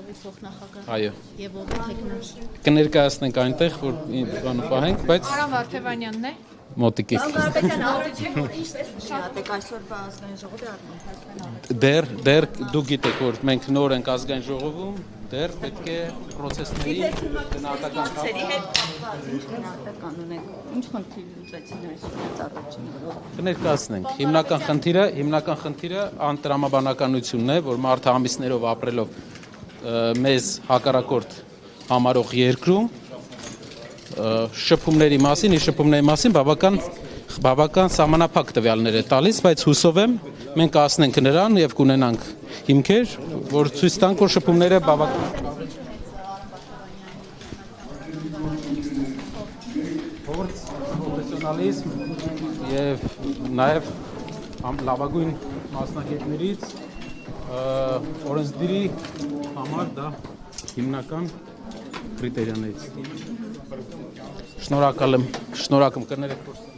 ժողովի փոխնախագահ։ Այո։ Եվ ով եք։ Կներկայացնենք այնտեղ, որ բանը պահենք, բայց Արամ Վարդևանյանն է։ մոտիկից։ Շատ եք այսօր ազգային ժողովի առնում։ Դեռ դու գիտեք, որ մենք նոր ենք ազգային ժողովում, դեռ պետք է պրոցեսների գնահատական գնահատական ունենք։ Ինչ խնդիր լուծեցին այսօր առաջինը։ կներկայացնենք։ Հիմնական խնդիրը անտրամաբանականությունն է, որ մարդը ամիսներով ապրելով մեզ հակառակորդ համարող երկրում շփումների մասին բավական սահմանափակ տվյալներ է տալիս, բայց հուսով եմ մենք ասնենք նրան եւ կունենանք հիմքեր, որ ցույց տանք, որ շփումները բավական փորձ, պրոֆեսիոնալիզմ եւ նաեւ լավագույն մասնագետներից օրենսդիրի համար դա հիմնական կրիտերիաներից։ Շնորհակալ եմ կներեք